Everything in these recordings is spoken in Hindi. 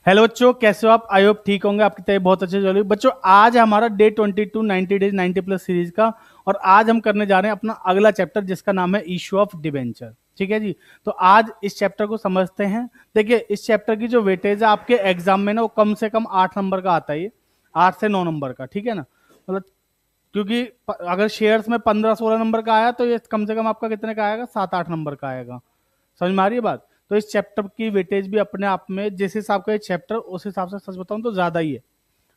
हेलो बच्चों, कैसे हो आप? आई होप ठीक होंगे, आपकी तबीयत बहुत अच्छे चल रही है। बच्चों, आज हमारा डे 22 90 डेज 90 प्लस सीरीज का, और आज हम करने जा रहे हैं अपना अगला चैप्टर जिसका नाम है इशू ऑफ डिबेंचर। ठीक है जी। तो आज इस चैप्टर को समझते हैं। देखिए, इस चैप्टर की जो वेटेज है आपके एग्जाम में ना, वो कम से कम 8 नंबर का आता है। ये 8 से 9 नंबर का, ठीक है ना। मतलब क्योंकि अगर शेयर्स में 15-16 नंबर का आया तो ये कम से कम आपका कितने का आएगा? 7-8 नंबर का आएगा। समझ में आ रही है बात? तो इस चैप्टर की वेटेज भी अपने आप में जिस हिसाब का ये चैप्टर, उस हिसाब से सच बताऊं तो ज्यादा ही है।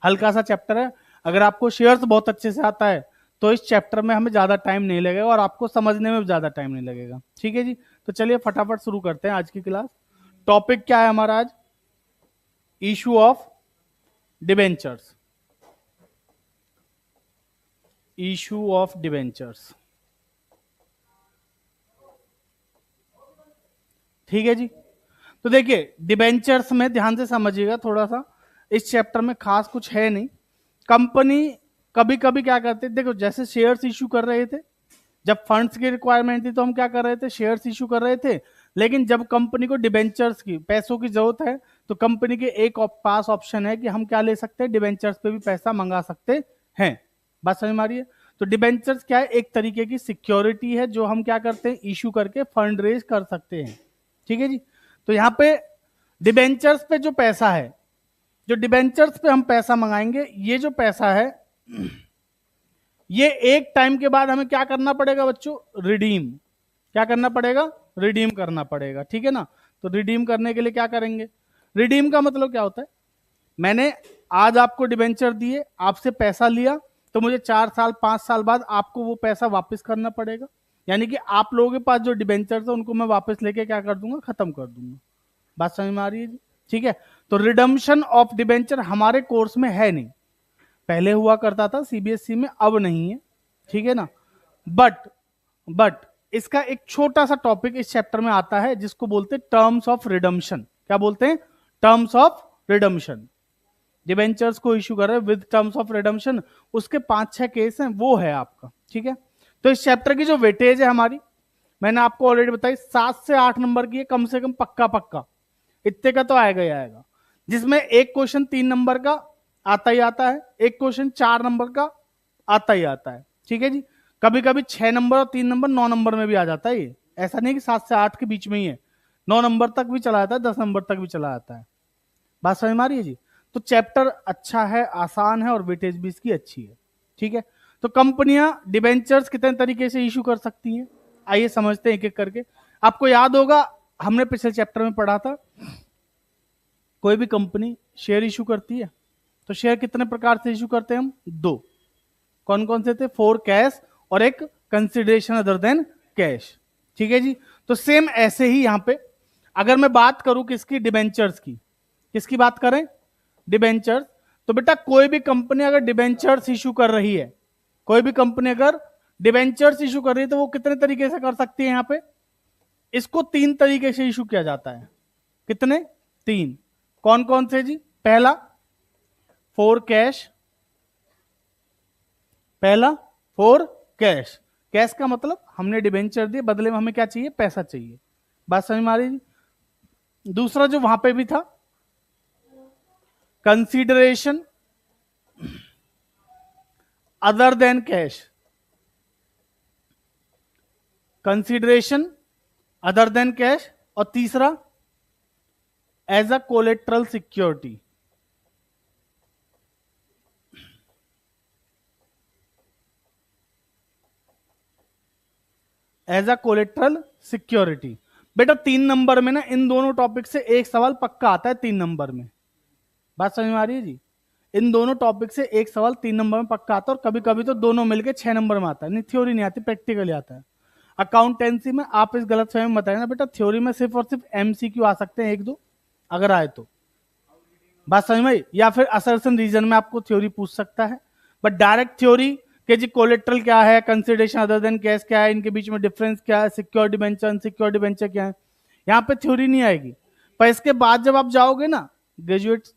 हल्का सा चैप्टर है। अगर आपको शेयर्स बहुत अच्छे से आता है तो इस चैप्टर में हमें ज्यादा टाइम नहीं लगेगा और आपको समझने में भी ज्यादा टाइम नहीं लगेगा। ठीक है जी। तो चलिए फटाफट शुरू करते हैं आज की क्लास। टॉपिक क्या है हमारा आज? Issue of debentures. Issue of debentures. ठीक है जी। तो देखिए, डिबेंचर्स में ध्यान से समझिएगा थोड़ा सा। इस चैप्टर में खास कुछ है नहीं। कंपनी कभी कभी क्या करते, देखो जैसे शेयर्स इशू कर रहे थे, जब फंड्स की रिक्वायरमेंट थी तो हम क्या कर रहे थे? शेयर्स इशू कर रहे थे। लेकिन जब कंपनी को डिबेंचर्स की, पैसों की जरूरत है, तो कंपनी के एक पास ऑप्शन है कि हम क्या ले सकते हैं? डिबेंचर्स पे भी पैसा मंगा सकते हैं। बात समझ में आ रही है? तो डिबेंचर्स क्या है? एक तरीके की सिक्योरिटी है जो हम क्या करते हैं? इशू करके फंड रेज कर सकते हैं। ठीक है जी। तो यहाँ पे डिबेंचर्स पे जो पैसा है, जो डिबेंचर्स पे हम पैसा मंगाएंगे, ये जो पैसा है, ये एक टाइम के बाद हमें क्या करना पड़ेगा बच्चों? रिडीम। क्या करना पड़ेगा? रिडीम करना पड़ेगा। ठीक है ना। तो रिडीम करने के लिए क्या करेंगे? रिडीम का मतलब क्या होता है? मैंने आज आपको डिबेंचर दिए, आपसे पैसा लिया, तो मुझे 4 साल 5 साल बाद आपको वो पैसा वापस करना पड़ेगा। यानी कि आप लोगों के पास जो डिबेंचर है उनको मैं वापस लेके क्या कर दूंगा? खत्म कर दूंगा। बात समझ में आ रही है जी? ठीक है। तो रिडम्पशन ऑफ डिबेंचर हमारे कोर्स में है नहीं। पहले हुआ करता था सीबीएसई में, अब नहीं है। ठीक है ना। बट बट इसका एक छोटा सा टॉपिक इस चैप्टर में आता है जिसको बोलते हैं टर्म्स ऑफ रिडम्पशन। क्या बोलते हैं? Terms of redemption. डिबेंचर्स को इशू कर रहे हैं विद टर्म्स ऑफ रिडम्पशन, उसके 5-6 केस हैं, वो है आपका। ठीक है। तो इस चैप्टर की जो वेटेज है हमारी, मैंने आपको ऑलरेडी बताई, 7 से 8 नंबर की है कम से कम, पक्का पक्का। इतने का तो आएगा ही आएगा। जिसमें एक क्वेश्चन 3 नंबर का आता ही आता है, एक क्वेश्चन 4 नंबर का आता ही आता है। ठीक है जी। कभी कभी 6 नंबर और 3 नंबर 9 नंबर में भी आ जाता है ये। ऐसा नहीं कि 7 से 8 के बीच में ही है, 9 नंबर तक भी चला जाता है, 10 नंबर तक भी चला जाता है। बात समझ में आ रही है जी? तो चैप्टर अच्छा है, आसान है, और वेटेज भी इसकी अच्छी है। ठीक है। तो कंपनियां डिबेंचर्स कितने तरीके से इशू कर सकती हैं, आइए समझते हैं एक एक करके। आपको याद होगा, हमने पिछले चैप्टर में पढ़ा था, कोई भी कंपनी शेयर इशू करती है तो शेयर कितने प्रकार से इशू करते हैं हम? 2। कौन कौन से थे? 4 कैश और एक कंसिडरेशन अदर देन कैश। ठीक है जी। तो सेम ऐसे ही यहां पे अगर मैं बात करूं किसकी? डिबेंचर्स की। किसकी बात करें? डिबेंचर्स। तो बेटा कोई भी कंपनी अगर डिबेंचर्स इशू कर रही है, कोई भी कंपनी अगर डिबेंचर्स इशू कर रही है, तो वो कितने तरीके से कर सकती है? यहां पे इसको 3 तरीके से इशू किया जाता है। कितने? 3। कौन कौन से जी? पहला 4 कैश। पहला 4 कैश। कैश का मतलब हमने डिबेंचर दिए, बदले में हमें क्या चाहिए? पैसा चाहिए। बात समझ में आ रही जी? दूसरा जो वहां पे भी था, consideration other than cash. Consideration other than cash. और तीसरा as a collateral security. As a collateral security. बेटा 3 नंबर में ना, इन दोनों टॉपिक से एक सवाल पक्का आता है 3 नंबर में। बात समझ में आ रही है जी? इन दोनों टॉपिक से एक सवाल 3 नंबर में पक्का आता है, और कभी कभी तो दोनों मिलके 6 नंबर में आता है। नहीं, थ्योरी नहीं आती, प्रैक्टिकली आता है। अकाउंटेंसी में आप इस गलत फहमी में बताए ना बेटा, थ्योरी में सिर्फ और सिर्फ एमसीक्यू आ सकते हैं 1-2, अगर आए तो। बात समझ में आई? या फिर असर्शन रीजन में आपको थ्योरी पूछ सकता है, बट डायरेक्ट थ्योरी के जी कोलेट्रल क्या है, कंसिडरेशन अदर देन कैश क्या है, इनके बीच में डिफरेंस क्या है, सिक्योर डिबेंचर अनसिक्योर डिबेंचर क्या है, यहाँ पे थ्योरी नहीं आएगी। पर इसके बाद जब आप जाओगे ना, ग्रेजुएट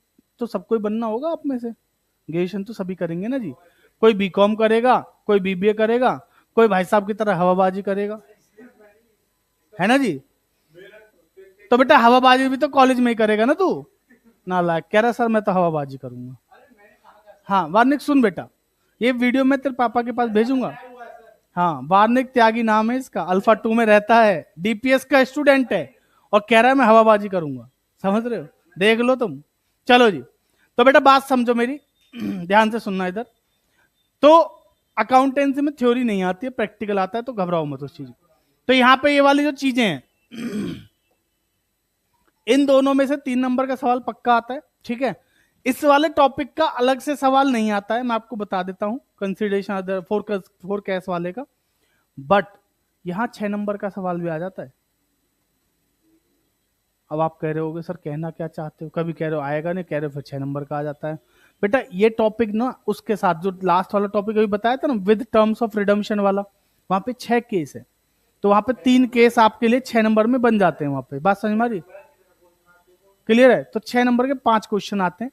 तो सबको ही बनना होगा आप में से, ग्रेजुएशन तो सभी करेंगे ना जी। कोई बीकॉम करेगा, कोई बीबीए करेगा, कोई भाई साहब की तरह हवाबाजी करेगा, है ना जी। तो बेटा हवाबाजी भी तो कॉलेज में ही करेगा ना तू। ना लायक कह रहा सर मैं तो हवाबाजी करूंगा। हाँ वार्निक सुन बेटा, ये वीडियो मैं तेरे पापा के पास भेजूंगा। हाँ वार्निक त्यागी नाम है इसका, अल्फा 2 में रहता है, डीपीएस का स्टूडेंट है और कह रहा है मैं हवाबाजी करूंगा। समझ रहे हो, देख लो तुम। चलो जी, तो बेटा बात समझो मेरी, ध्यान से सुनना इधर। तो अकाउंटेंसी में थ्योरी नहीं आती है, प्रैक्टिकल आता है, तो घबराओ मत उस चीज। तो यहां पे ये वाली जो चीजें हैं, इन दोनों में से 3 नंबर का सवाल पक्का आता है, ठीक है। इस वाले टॉपिक का अलग से सवाल नहीं आता है, मैं आपको बता देता हूं, कंसिडरेशन अदर फोर कैश वाले का। बट यहां 6 नंबर का सवाल भी आ जाता है। अब आप कह रहे होगे सर कहना क्या चाहते हो, कभी कह रहे हो आएगा नहीं, कह रहे हो फिर 6 नंबर का आ जाता है। बेटा ये टॉपिक ना उसके साथ जो लास्ट वाला टॉपिक अभी बताया था ना, विद टर्म्स ऑफ रिडम्पशन वाला, वहां पे 6 केस है, तो वहां पे 3 केस आपके लिए 6 नंबर में बन जाते हैं। वहां पे बात समझ में आ रही, क्लियर है। तो 6 नंबर के 5 क्वेश्चन आते हैं,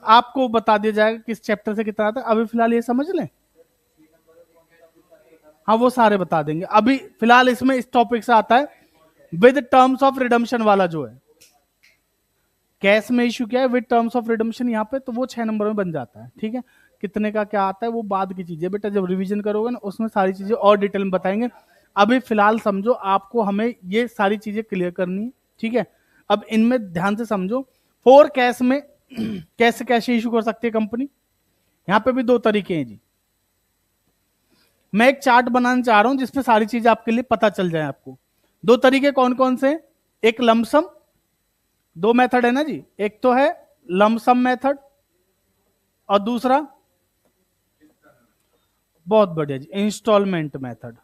आपको बता दिया जाएगा किस चैप्टर से कितना आता है। अभी फिलहाल ये समझ लें, हाँ वो सारे बता देंगे। अभी फिलहाल इसमें इस टॉपिक से आता है विद टर्म्स ऑफ रिडम्पशन वाला, जो है कैश में इशू क्या है विद टर्म्स ऑफ रिडम्पशन यहाँ पे, तो वो 6 नंबर में बन जाता है, ठीक है। कितने का क्या आता है वो बाद की चीजें बेटा, जब रिवीजन करोगे ना उसमें सारी चीजें और डिटेल में बताएंगे। अभी फिलहाल समझो, आपको हमें ये सारी चीजें क्लियर करनी है, ठीक है। अब इनमें ध्यान से समझो, 4 कैश में कैसे कैसे इशू कर सकती है कंपनी। यहां पे भी 2 तरीके हैं जी। मैं एक चार्ट बनाना चाह रहा हूं जिसपे सारी चीजें आपके लिए पता चल जाए आपको। 2 तरीके कौन कौन से, एक लमसम, 2 मेथड है ना जी, एक तो है लमसम मेथड और दूसरा, बहुत बढ़िया जी, इंस्टॉलमेंट मेथड।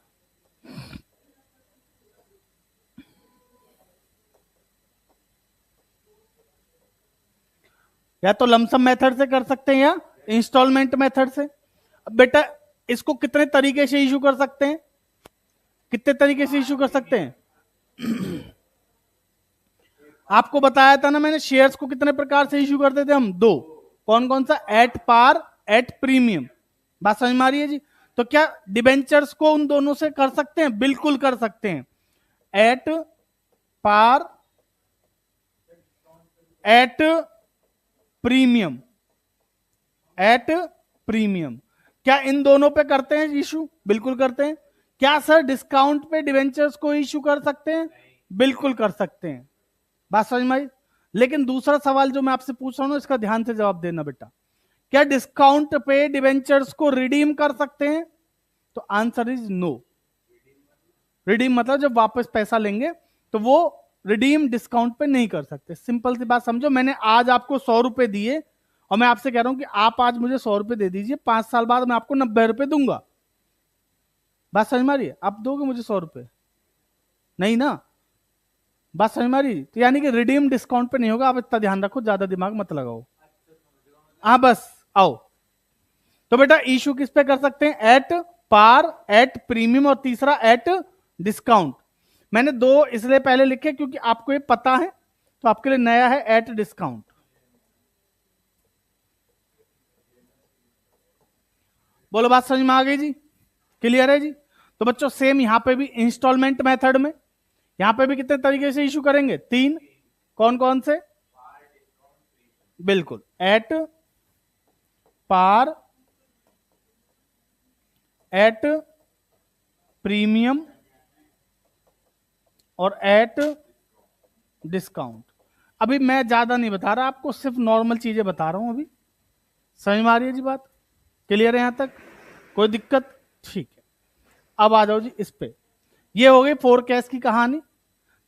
या तो लमसम मेथड से कर सकते हैं या इंस्टॉलमेंट मेथड से। अब बेटा इसको कितने तरीके से इशू कर सकते हैं, कितने तरीके से इशू कर सकते हैं, आपको बताया था ना मैंने, शेयर्स को कितने प्रकार से इशू करते थे हम, 2। कौन कौन सा, एट पार, एट प्रीमियम। बात समझ में आ रही है जी। तो क्या डिबेंचर्स को उन दोनों से कर सकते हैं, बिल्कुल कर सकते हैं, at par, at premium, at premium. क्या इन दोनों पे करते हैं इशू, बिल्कुल करते हैं। क्या सर डिस्काउंट पे डिबेंचर्स को इशू कर सकते हैं, बिल्कुल कर सकते हैं। बात समझ में आई। लेकिन दूसरा सवाल जो मैं आपसे पूछ रहा हूं ना, इसका ध्यान से जवाब देना बेटा, क्या डिस्काउंट पे डिबेंचर्स को रिडीम कर सकते हैं, तो आंसर इज नो। रिडीम मतलब जब वापस पैसा लेंगे तो वो रिडीम डिस्काउंट पे नहीं कर सकते। सिंपल सी बात समझो, मैंने आज आपको 100 रुपए दिए और मैं आपसे कह रहा हूं कि आप आज मुझे 100 रुपए दे दीजिए, 5 साल बाद मैं आपको 90 रुपए दूंगा। बात समझ में आ रही है, आप दोगे मुझे 100 रुपए, नहीं ना। बात समझ में आ रही, तो यानी कि रिडीम डिस्काउंट पे नहीं होगा। आप इतना ध्यान रखो, ज्यादा दिमाग मत लगाओ। हाँ बस आओ। तो बेटा इशू किस पे कर सकते हैं, एट पार, एट प्रीमियम और तीसरा एट डिस्काउंट। मैंने 2 इसलिए पहले लिखे क्योंकि आपको ये पता है, तो आपके लिए नया है एट डिस्काउंट। बोलो बात समझ में आ गई जी, क्लियर है जी। तो बच्चों सेम यहां पे भी इंस्टॉलमेंट मेथड में, यहां पे भी कितने तरीके से इशू करेंगे, 3। कौन कौन से, बिल्कुल, एट पार, एट प्रीमियम और एट डिस्काउंट। अभी मैं ज्यादा नहीं बता रहा आपको, सिर्फ नॉर्मल चीजें बता रहा हूं अभी। समझ में आ रही है जी बात, क्लियर है यहां तक, कोई दिक्कत, ठीक है। अब आ जाओ जी इस पे, ये हो गई 4 कैश की कहानी।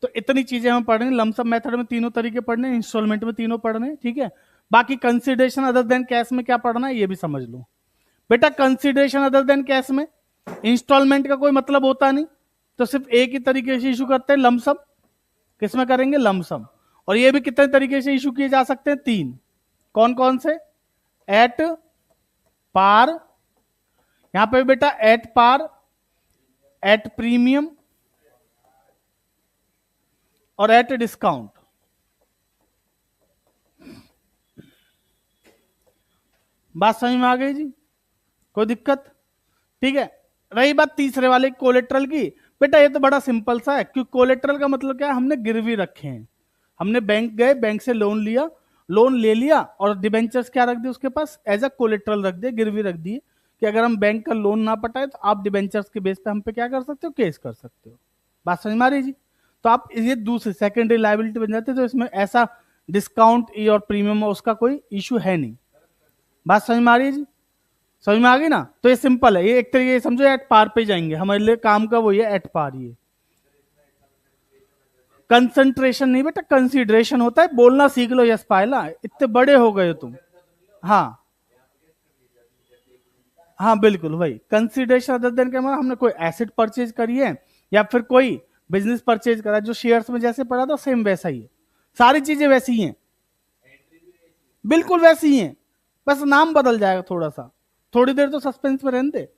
तो इतनी चीजें हमें पढ़नी, लमसम मेथड में 3 तरीके पढ़ने, इंस्टॉलमेंट में 3 पढ़ने, ठीक है। बाकी कंसिडरेशन अदर देन कैश में क्या पढ़ना है ये भी समझ लो बेटा। कंसिडरेशन अदर देन कैश में इंस्टॉलमेंट का कोई मतलब होता नहीं, तो सिर्फ एक ही तरीके से इशू करते हैं, लमसम। किसमें करेंगे, लमसम। और ये भी कितने तरीके से इशू किए जा सकते हैं, 3। कौन कौन से, एट पार, यहां पे बेटा एट पार, एट प्रीमियम और एट डिस्काउंट। बात समझ में आ गई जी, कोई दिक्कत, ठीक है। रही बात तीसरे वाले कोलेट्रल की, बेटा ये तो बड़ा सिंपल सा है, क्योंकि कोलेट्रल का मतलब क्या है, हमने गिरवी रखे हैं, हमने बैंक गए, बैंक से लोन लिया, लोन ले लिया और डिबेंचर्स क्या रख दिए उसके पास, एज अ कोलेट्रल रख दिए, गिरवी रख दिए कि अगर हम बैंक का लोन ना पटाए तो आप डिबेंचर्स के बेस पे हम पे क्या कर सकते हो, केस कर सकते हो। बात समझ में आ रही जी? तो आप ये दूसरी सेकेंडरी लायबिलिटी बन जाती है, तो इसमें ऐसा डिस्काउंट ई और प्रीमियम उसका कोई इशू है नहीं। बात समझ में आ रही है जी? समझ में आ गई ना? तो ये सिंपल है, ये एक तरीके से समझो एट पार पे जाएंगे, हमारे लिए काम का वो ये एट पार। ये कंसंट्रेशन नहीं बेटा, कंसिडरेशन होता है, बोलना सीख लो यस पायला, इतने बड़े हो गए हो तुम। हाँ हाँ बिल्कुल वही कंसिडरेशन, अदर देन क्या, हमने कोई एसेट परचेज करी है या फिर कोई बिजनेस परचेज करा, जो शेयर्स में जैसे पड़ा था सेम वैसा ही है, सारी चीजें वैसी ही हैं, बिल्कुल वैसी ही हैं, बस नाम बदल जाएगा थोड़ा सा, थोड़ी देर तो सस्पेंस में रहने दे।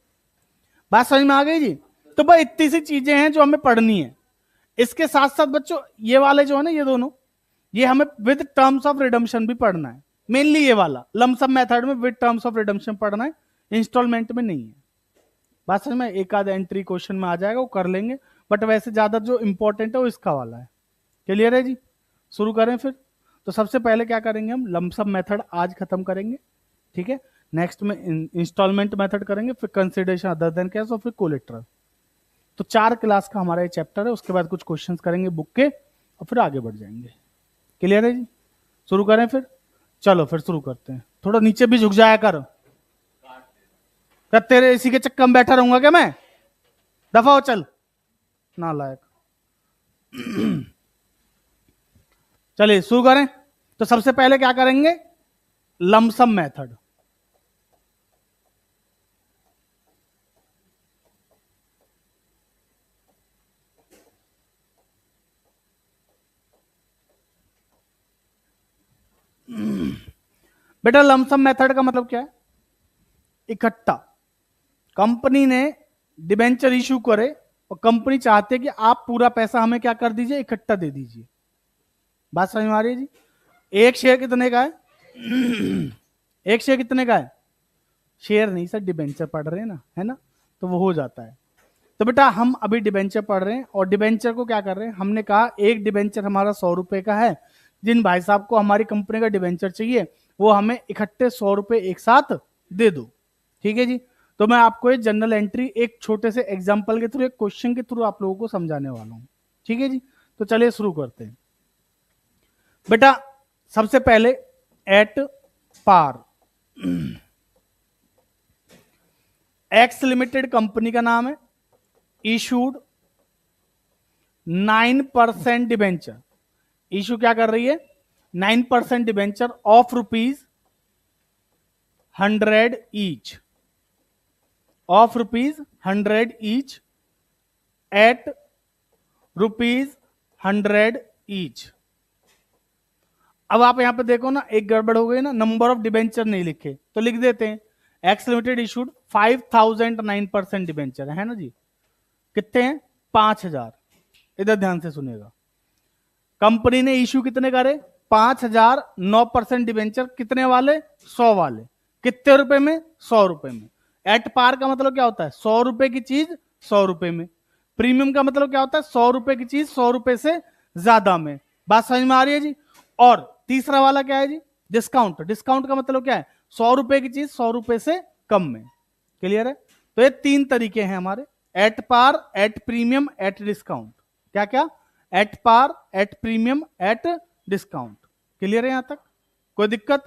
बात समझ में आ गई जी? तो भाई इतनी सी चीजें हैं जो हमें पढ़नी है। इसके साथ साथ बच्चों ये वाले जो है ना, ये दोनों, ये हमें विद टर्म्स ऑफ रिडम्पशन भी पढ़ना है, मेनली ये वाला लमसम मेथड में विद टर्म्स ऑफ रिडम्पशन पढ़ना है, इंस्टॉलमेंट में नहीं है। बात समझ में? एक आध एंट्री क्वेश्चन में आ जाएगा, वो कर लेंगे, बट वैसे ज्यादा जो इंपॉर्टेंट है वो इसका वाला है। क्लियर है जी? शुरू करें फिर। तो सबसे पहले क्या करेंगे, हम लमसम मेथड आज खत्म करेंगे, ठीक है, नेक्स्ट में इंस्टॉलमेंट मेथड करेंगे, फिर कंसिडरेशन अदर देन कैश और फिर कोलेट्रल। तो 4 क्लास का हमारा ये चैप्टर है, उसके बाद कुछ क्वेश्चंस करेंगे बुक के और फिर आगे बढ़ जाएंगे। क्लियर है जी? शुरू करें फिर। चलो फिर शुरू करते हैं, थोड़ा नीचे भी झुक जाया कर, क्या तेरे इसी के चक्कर में बैठा रहूंगा क्या मैं? दफा हो चल नालायक। चलिए शुरू करें। तो सबसे पहले क्या करेंगे, लमसम मेथड। बेटा लमसम मेथड का मतलब क्या है, इकट्ठा कंपनी ने डिबेंचर इशू करे और कंपनी चाहती है कि आप पूरा पैसा हमें क्या कर दीजिए, इकट्ठा दे दीजिए। बात समझ में आ रही है जी? एक शेयर कितने का है? एक शेयर कितने का है? शेयर नहीं सर, डिबेंचर पढ़ रहे हैं ना, है ना, तो वो हो जाता है। तो बेटा हम अभी डिबेंचर पढ़ रहे हैं और डिबेंचर को क्या कर रहे हैं, हमने कहा एक डिबेंचर हमारा 100 रुपए का है, जिन भाई साहब को हमारी कंपनी का डिबेंचर चाहिए वो हमें इकट्ठे 100 रुपए एक साथ दे दो। ठीक है जी? तो मैं आपको एक जनरल एंट्री एक छोटे से एग्जाम्पल के थ्रू, एक क्वेश्चन के थ्रू आप लोगों को समझाने वाला हूं। ठीक है जी? तो चलिए शुरू करते हैं। बेटा सबसे पहले at par, X limited company का नाम है, इशूड 9% डिबेंचर, इशू क्या कर रही है, 9% debenture of ₹100 each, of ₹100 each eight ₹100 each. अब आप यहां पे देखो ना, एक गड़बड़ हो गई ना, नंबर ऑफ डिबेंचर नहीं लिखे, तो लिख देते हैं एक्स लिमिटेड इशूड 5000 9% डिबेंचर है ना जी, कितने हैं, 5000। इधर ध्यान से सुनिएगा, कंपनी ने इशू कितने करे, 5000 9% डिबेंचर, कितने वाले, 100 वाले, कितने रुपए में, 100 रुपए में। एट पार का मतलब क्या होता है, 100 रुपए की चीज 100 रुपए में। प्रीमियम का मतलब क्या होता है, 100 रुपए की चीज 100 रुपए से ज्यादा में। बात समझ में आ रही है जी? और तीसरा वाला क्या है जी, डिस्काउंट। डिस्काउंट का मतलब क्या है, 100 रुपए की चीज 100 रुपए से कम में। क्लियर है? तो ये 3 तरीके हैं हमारे, at par, at premium, at discount. क्या क्या, at par, at premium, at discount. Clear है यहां तक, कोई दिक्कत?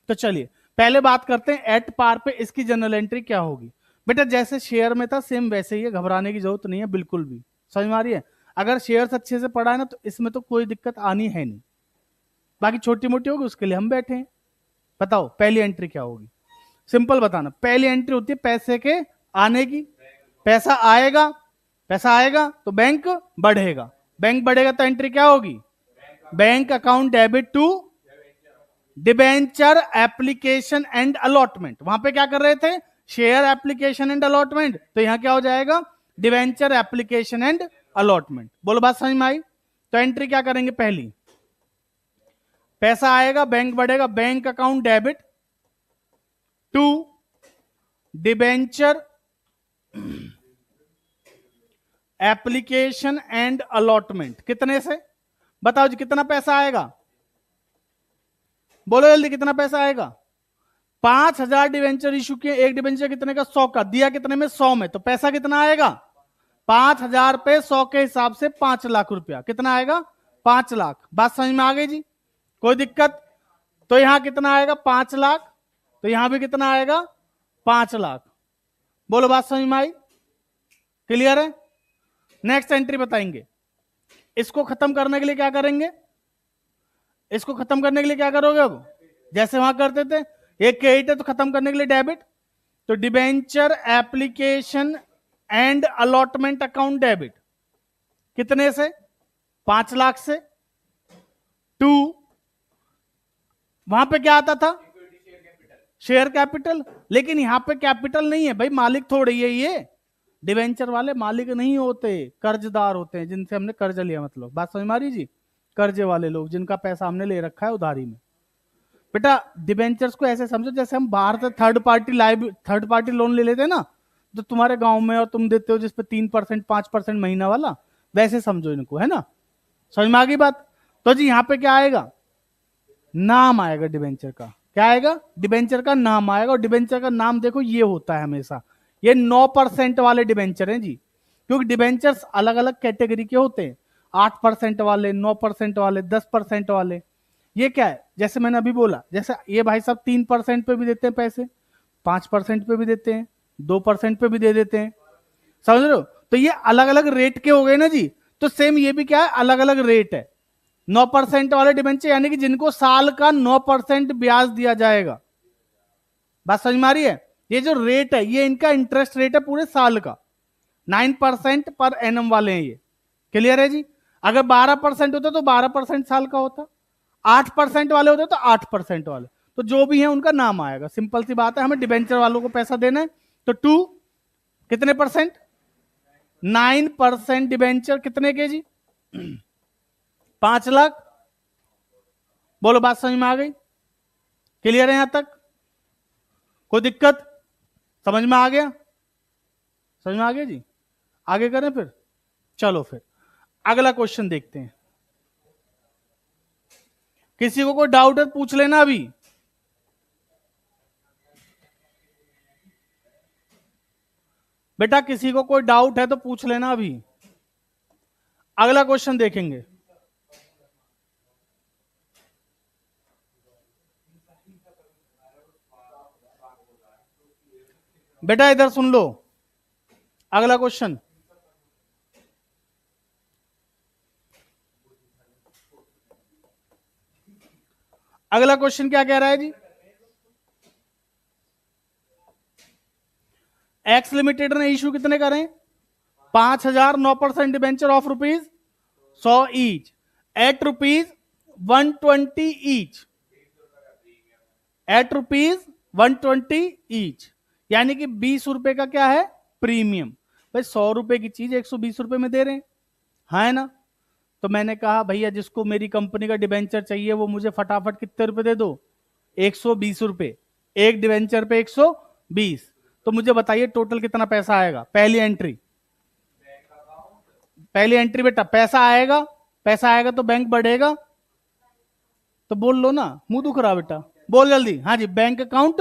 तो चलिए पहले बात करते हैं एट पार पे इसकी जनरल एंट्री क्या होगी। बेटा जैसे शेयर में था सेम वैसे ही है, घबराने की जरूरत नहीं है बिल्कुल भी। समझ में आ रही है? अगर शेयर्स अच्छे से पढ़ा है ना तो इसमें तो कोई दिक्कत आनी है नहीं, बाकी छोटी मोटी होगी उसके लिए हम बैठे हैं। बताओ पहली एंट्री क्या होगी, सिंपल बताना। पहली एंट्री होती है पैसे के आने की, पैसा आएगा, पैसा आएगा तो बैंक बढ़ेगा, बैंक बढ़ेगा तो एंट्री क्या होगी, bank account debit to debenture application and allotment. वहां पे क्या कर रहे थे, शेयर एप्लीकेशन एंड अलॉटमेंट, तो यहां क्या हो जाएगा, डिबेंचर एप्लीकेशन एंड अलॉटमेंट। बोलो बात समझ में आई? तो एंट्री क्या करेंगे, पहली पैसा आएगा, बैंक बढ़ेगा, bank account debit to debenture application and allotment, कितने से, बताओ जी कितना पैसा आएगा, बोलो जल्दी कितना पैसा आएगा। 5,000 डिवेंचर इशू किए, एक डिवेंचर कितने का, 100 का, दिया कितने में, 100 में, तो पैसा कितना आएगा 5,000 पे 100 के हिसाब से 5 लाख रुपया, कितना आएगा 5 लाख। बात समझ में आ गई जी, कोई दिक्कत। तो यहां कितना आएगा 5 लाख, तो यहां भी कितना आएगा 5 लाख। बोलो बात समझ में आई, क्लियर है। नेक्स्ट एंट्री बताएंगे। इसको खत्म करने के लिए क्या करेंगे, इसको खत्म करने के लिए क्या करोगे, अब जैसे वहां करते थे, एक क्रेडिट है तो खत्म करने के लिए डेबिट, तो debenture application and allotment account debit, कितने से 5 लाख से। 2 वहां पे क्या आता था, शेयर कैपिटल, लेकिन यहां पे कैपिटल नहीं है भाई, मालिक थोड़ी है ये, डिवेंचर वाले मालिक नहीं होते, कर्जदार होते हैं जिनसे हमने कर्ज लिया, मतलब बात समझ में आ रही जी, कर्जे वाले लोग जिनका पैसा हमने ले रखा है उधारी में। बेटा डिवेंचर्स को ऐसे समझो जैसे हम बाहर से थर्ड पार्टी लोन ले लेते हैं ना, जो तुम्हारे गांव में और तुम देते हो जिसपे 3% 5% महीना वाला, वैसे समझो इनको, है ना, समझ में आ गई बात। तो जी यहां पे क्या आएगा, नाम आएगा डिवेंचर का, क्या आएगा, डिवेंचर का नाम आएगा। और डिवेंचर का नाम देखो ये होता है हमेशा, ये 9% वाले डिवेंचर हैं जी, क्योंकि डिवेंचर्स अलग अलग कैटेगरी के होते हैं, 8% वाले, 9% वाले, 10% वाले। ये क्या है, जैसे मैंने अभी बोला, जैसे ये भाई साहब 3% पे भी देते हैं पैसे, 5% पे भी देते हैं, 2% पे भी दे देते हैं, समझ रहे हो। तो ये अलग अलग रेट के हो गए ना जी, तो सेम ये भी क्या है, अलग अलग रेट है। 9% वाले डिबेंचर यानी कि जिनको साल का 9% ब्याज दिया जाएगा, बात समझ में आ रही है। ये जो रेट है ये इनका इंटरेस्ट रेट है पूरे साल का, 9% पर एनम वाले हैं ये, क्लियर है जी। अगर 12% होता तो 12% साल का होता, 8% वाले होते तो 8% वाले, तो जो भी है उनका नाम आएगा, सिंपल सी बात है। हमें डिबेंचर वालों को पैसा देना है, तो 2 कितने परसेंट, 9% डिबेंचर कितने के जी 5 लाख। बोलो बात समझ में आ गई, क्लियर है यहां तक, कोई दिक्कत, समझ में आ गया, समझ में आ गया जी। आगे करें फिर, चलो फिर अगला क्वेश्चन देखते हैं। किसी को कोई डाउट है पूछ लेना अभी, बेटा किसी को कोई डाउट है तो पूछ लेना अभी, अगला क्वेश्चन देखेंगे। बेटा इधर सुन लो, अगला क्वेश्चन, अगला क्वेश्चन क्या कह रहा है जी, एक्स लिमिटेड ने इशू कितने करें 5,000 9% debenture of ₹100 each at ₹120 each, at ₹120 each, यानी कि 20 रुपए का क्या है प्रीमियम। भाई 100 रुपए की चीज 120 रुपए में दे रहे हैं, हाँ है ना। तो मैंने कहा भैया जिसको मेरी कंपनी का डिबेंचर चाहिए वो मुझे फटाफट कितने रुपए दे दो 120 रुपए, एक डिबेंचर पे 120, तो मुझे बताइए टोटल कितना पैसा आएगा। पहली एंट्री, पहली एंट्री बेटा पैसा आएगा, पैसा आएगा तो बैंक बढ़ेगा, तो बोल लो ना, मुंह दुख रहा बेटा, बोल जल्दी, हाँ जी बैंक अकाउंट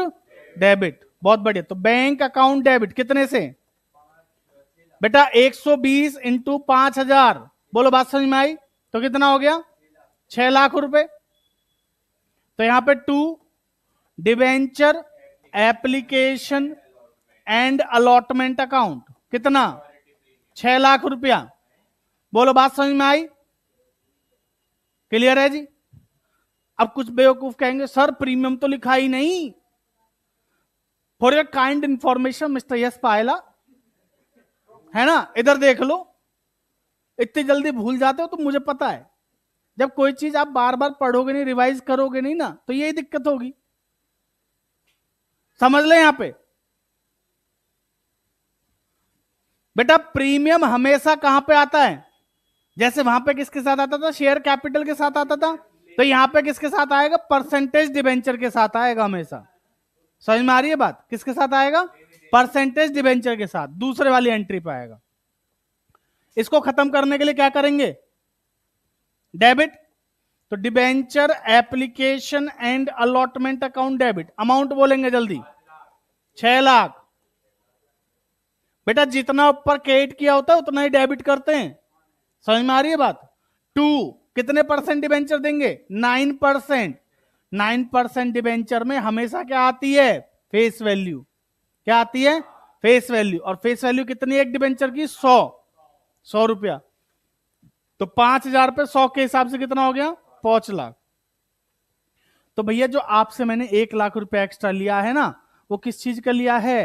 डेबिट, बहुत बढ़िया। तो बैंक अकाउंट डेबिट कितने से बेटा 120 इंटू 5,000, बोलो बात समझ में आई, तो कितना हो गया 6 लाख रुपए। तो यहां पे 2 debenture application and allotment account कितना 6 लाख रुपया, बोलो बात समझ में आई, क्लियर है जी। अब कुछ बेवकूफ कहेंगे सर प्रीमियम तो लिखा ही नहीं, for your kind information mister यस पायला, है ना, इधर देख लो, इतनी जल्दी भूल जाते हो तो मुझे पता है, जब कोई चीज आप बार बार पढ़ोगे नहीं, रिवाइज करोगे नहीं ना, तो यही दिक्कत होगी, समझ ले। यहां पे बेटा प्रीमियम हमेशा कहां पे आता है, जैसे वहां पे किसके साथ आता था शेयर कैपिटल के साथ आता था, तो यहां पे किसके साथ आएगा परसेंटेज डिबेंचर के साथ आएगा हमेशा, समझ में आ रही है बात, किसके साथ आएगा परसेंटेज डिबेंचर के साथ, दूसरे वाली एंट्री पे आएगा। इसको खत्म करने के लिए क्या करेंगे, डेबिट। तो debenture application and allotment account debit, amount बोलेंगे जल्दी, 6 लाख। बेटा जितना ऊपर क्रेडिट किया होता है उतना ही डेबिट करते हैं, समझ में आ रही है बात। 2 कितने परसेंट डिबेंचर देंगे? 9%। 9% डिबेंचर में हमेशा क्या आती है? Face value. क्या आती है? Face value. और फेस वैल्यू कितनी है एक डिबेंचर की? 100 रुपया। तो 5,000 पे 100 के हिसाब से कितना हो गया? 5 लाख। तो भैया जो आपसे मैंने 1 लाख रुपया एक्स्ट्रा लिया है ना, वो किस चीज का लिया है?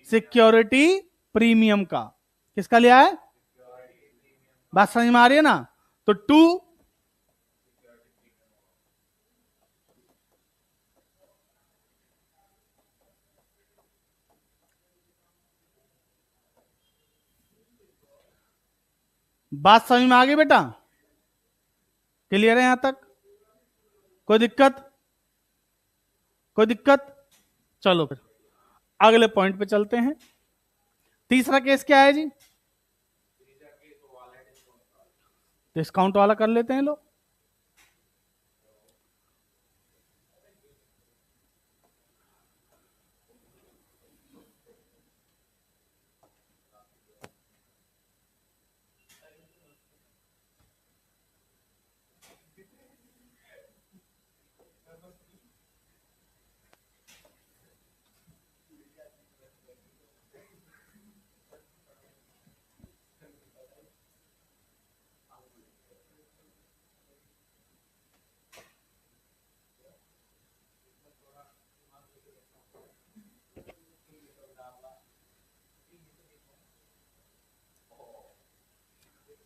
सिक्योरिटी प्रीमियम का। किसका लिया है? बात समझ में आ रही है ना? तो 2 बात समझ में आ गई बेटा? क्लियर है यहां तक? कोई दिक्कत? कोई दिक्कत? चलो फिर अगले पॉइंट पे चलते हैं। तीसरा केस क्या है जी? डिस्काउंट वाला कर लेते हैं लोग।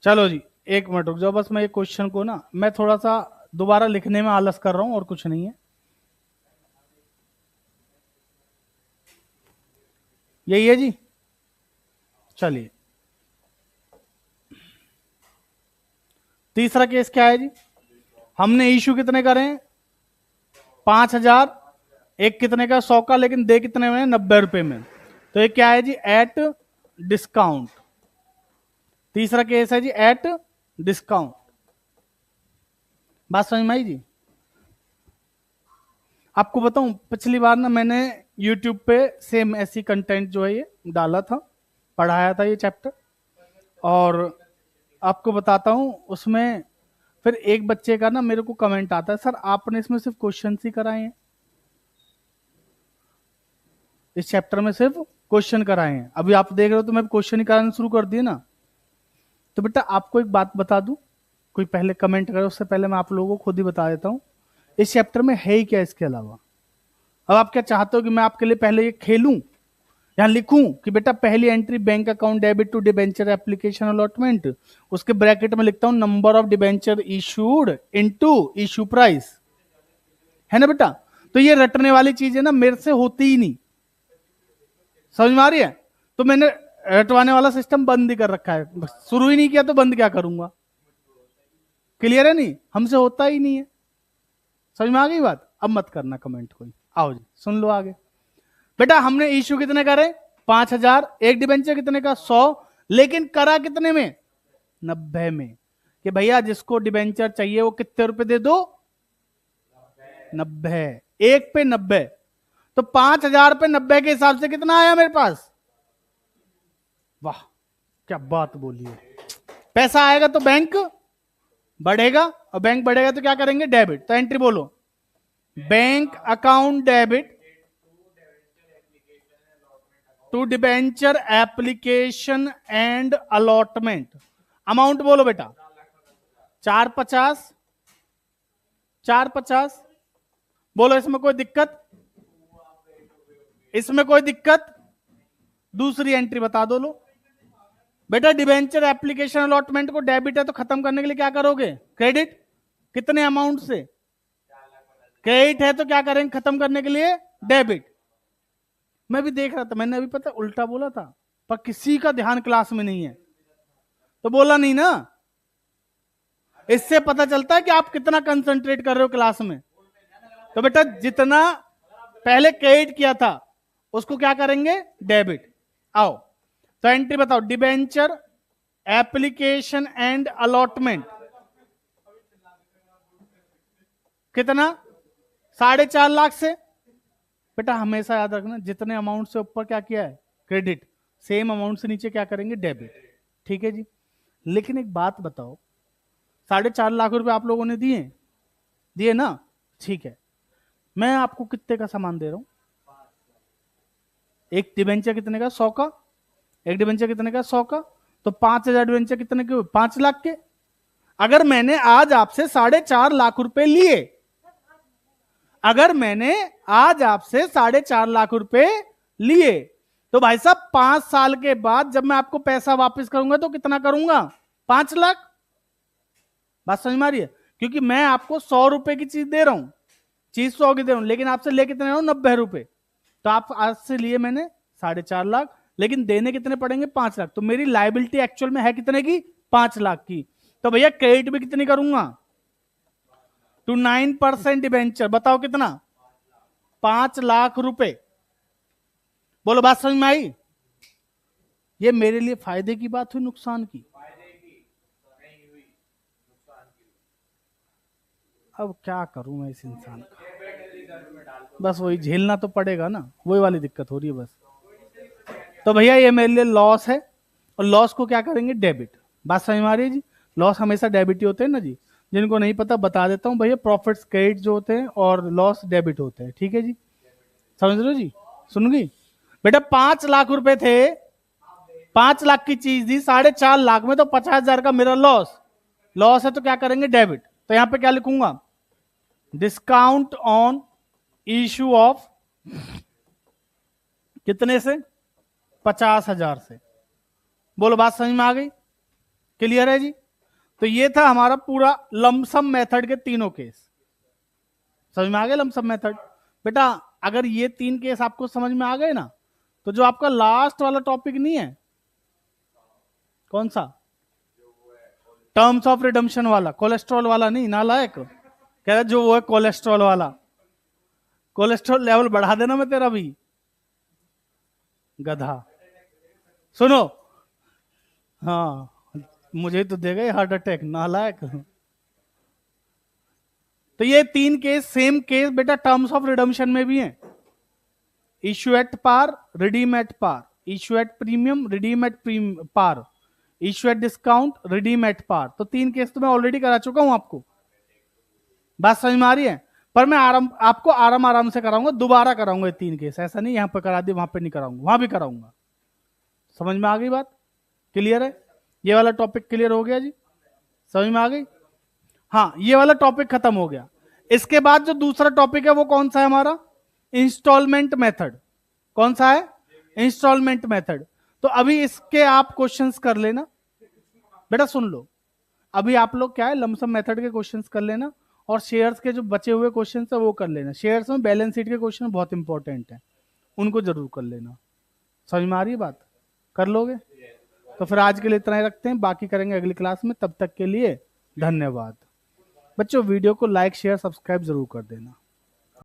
चलो जी एक मिनट रुक जाओ, बस मैं ये क्वेश्चन को ना मैं थोड़ा सा दोबारा लिखने में आलस कर रहा हूं और कुछ नहीं है। यही है जी। चलिए तीसरा केस क्या है जी? हमने इशू कितने करे हैं? 5,000। एक कितने का? 100 का, लेकिन दे कितने में? 90 रुपए में। तो ये क्या है जी? At discount. तीसरा केस है जी एट डिस्काउंट। बात समझ में आई जी? आपको बताऊं पिछली बार ना मैंने YouTube पे सेम ऐसी कंटेंट जो है ये डाला था, पढ़ाया था ये चैप्टर। और आपको बताता हूं उसमें फिर एक बच्चे का ना मेरे को कमेंट आता है, सर आपने इसमें सिर्फ क्वेश्चन ही कराए हैं, इस चैप्टर में सिर्फ क्वेश्चन कराए हैं। अभी आप देख रहे हो तो मैं क्वेश्चन ही कराना शुरू कर दिए ना। तो बेटा आपको एक बात बता दूं, कोई पहले कमेंट करे उससे पहले मैं आप लोगों को खुद ही बता देता हूं इस चैप्टर में है ही क्या इसके अलावा। अब आप क्या चाहते हो कि मैं आपके लिए पहले ये खेलूं, यहां लिखूं कि बेटा पहली entry bank account debit to debenture application allotment, उसके ब्रैकेट में लिखता हूं number of debenture issued into issue price, है ना बेटा? तो ये रटने वाली चीज है ना, मेरे से होती ही नहीं, समझ में आ रही है? तो मैंने रटवाने वाला सिस्टम बंद ही कर रखा है, शुरू ही नहीं किया तो बंद क्या करूंगा? क्लियर है? नहीं हमसे होता ही नहीं है। समझ में आ गई बात? अब मत करना कमेंट कोई। आओ जी सुन लो आगे। बेटा हमने इश्यू कितने करे? 5,000। एक डिबेंचर कितने का? 100। लेकिन करा कितने में? 90 में। कि भैया जिसको डिबेंचर चाहिए वो कितने रुपए दे दो? 90। एक पे 90। तो 5,000 पे 90 के हिसाब से कितना आया मेरे पास? वाह क्या बात बोली है। पैसा आएगा तो बैंक बढ़ेगा, और बैंक बढ़ेगा तो क्या करेंगे? डेबिट। तो एंट्री बोलो, bank account debit to debenture application and allotment. Amount बोलो बेटा, 450। 450 बोलो। इसमें कोई दिक्कत? इसमें कोई दिक्कत? दूसरी एंट्री बता दो लो। बेटा डिबेंचर एप्लीकेशन अलॉटमेंट को डेबिट है तो खत्म करने के लिए क्या करोगे? क्रेडिट। कितने अमाउंट से? क्रेडिट है तो क्या करेंगे खत्म करने के लिए? डेबिट। मैं भी देख रहा था, मैंने अभी पता उल्टा बोला था, पर किसी का ध्यान क्लास में नहीं है तो बोला नहीं ना। इससे पता चलता है कि आप कितना कंसंट्रेट कर रहे हो क्लास में। तो बेटा जितना पहले क्रेडिट किया था उसको क्या करेंगे? डेबिट। आओ तो एंट्री बताओ, डिबेंचर एप्लीकेशन एंड अलॉटमेंट। कितना? 4.5 लाख से। बेटा हमेशा याद रखना, जितने अमाउंट से ऊपर क्या किया है क्रेडिट, सेम अमाउंट से नीचे क्या करेंगे डेबिट। ठीक है जी। लेकिन एक बात बताओ, 4.5 लाख रुपए आप लोगों ने दिए, दिए ना? ठीक है, मैं आपको कितने का सामान दे रहा हूं? एक डिबेंचर कितने का? 100 का। एक डिबेंचर कितने का? 100 का। तो 5,000 डिबेंचर कितने के हुए? 5 लाख के। अगर मैंने आज आपसे 4.5 लाख रुपए लिए, अगर मैंने आज आपसे 4.5 लाख रुपए लिए, तो भाई साहब 5 साल के बाद जब मैं आपको पैसा वापस करूंगा तो कितना करूंगा? 5 लाख। बात समझ में आ रही है? क्योंकि मैं आपको 100 रुपए की चीज दे रहा हूं, चीज 100 की दे रहा हूं, लेकिन आपसे ले कितने रहा हूं? 90 रुपए। तो आप आज से लिए मैंने 4.5 लाख, लेकिन देने कितने पड़ेंगे? 5 लाख। तो मेरी लाइबिलिटी एक्चुअल में है कितने की? 5 लाख की। तो भैया क्रेडिट भी कितनी करूंगा? To 9% debenture. बताओ कितना? 5 लाख रुपए। बोलो बात समझ में आई? ये मेरे लिए फायदे की बात हुई, नुकसान की? अब क्या करूं मैं इस इंसान का, बस वही झेलना तो पड़ेगा ना, वही वाली दिक्कत हो रही है बस। तो भैया ये मेरे लिए लॉस है, और लॉस को क्या करेंगे? डेबिट। बात समझ में आ रही है जी? लॉस हमेशा डेबिट ही होते हैं ना जी। जिनको नहीं पता बता देता हूं भैया, प्रॉफिट्स क्रेडिट जो होते हैं और लॉस डेबिट होते हैं। ठीक है जी, समझ लो जी। सुन गई बेटा? 5 लाख रुपए थे, 5 लाख की चीज दी, 4.5 लाख में तो 50,000 का मेरा लॉस। लॉस है तो क्या करेंगे? डेबिट। तो यहां पे क्या लिखूंगा? डिस्काउंट ऑन इशू ऑफ कितने से? 50,000 से। बोलो बात समझ में आ गई? क्लियर है जी? तो ये था हमारा पूरा लमसम मेथड के तीनों केस। समझ में आ गए लमसम मेथड? बेटा अगर ये 3 केस आपको समझ में आ गए ना, तो जो आपका लास्ट वाला टॉपिक नहीं है, कौन सा? टर्म्स ऑफ रिडम्पशन वाला, कोलेस्ट्रॉल वाला नहीं, नालायक कह रहा जो वो है कोलेस्ट्रॉल वाला, कोलेस्ट्रॉल लेवल बढ़ा देना मैं तेरा भी, गधा। सुनो, हाँ मुझे तो देगा ये हार्ट अटैक, नालायक। तो ये 3 केस सेम केस बेटा टर्म्स ऑफ रिडम्पशन में भी है। Issue at par, redeem at par, issue at premium, redeem at par, issue at discount, redeem at par. तो 3 केस तो मैं ऑलरेडी करा चुका हूं आपको। बात समझ में आ रही है? पर मैं आपको आराम आराम से कराऊंगा, दोबारा कराऊंगा ये 3 केस। ऐसा नहीं यहां पर करा दी वहां पर नहीं कराऊंगा, वहां भी कराऊंगा। समझ में आ गई बात? क्लियर है? ये वाला टॉपिक क्लियर हो गया जी? समझ में आ गई? हाँ ये वाला टॉपिक खत्म हो गया। इसके बाद जो दूसरा टॉपिक है वो कौन सा है हमारा? Instalment method. कौन सा है? Instalment method. तो अभी इसके आप क्वेश्चंस कर लेना बेटा। सुन लो, अभी आप लोग क्या है लमसम मेथड के क्वेश्चंस कर लेना, और शेयर्स के जो बचे हुए क्वेश्चन है वो कर लेना। शेयर्स में बैलेंस शीट के क्वेश्चन बहुत इंपॉर्टेंट है, उनको जरूर कर लेना। समझ में आ रही है बात? कर लोगे? तो फिर आज के लिए इतना ही रखते हैं, बाकी करेंगे अगली क्लास में। तब तक के लिए धन्यवाद। बच्चों वीडियो को लाइक शेयर सब्सक्राइब जरूर कर देना।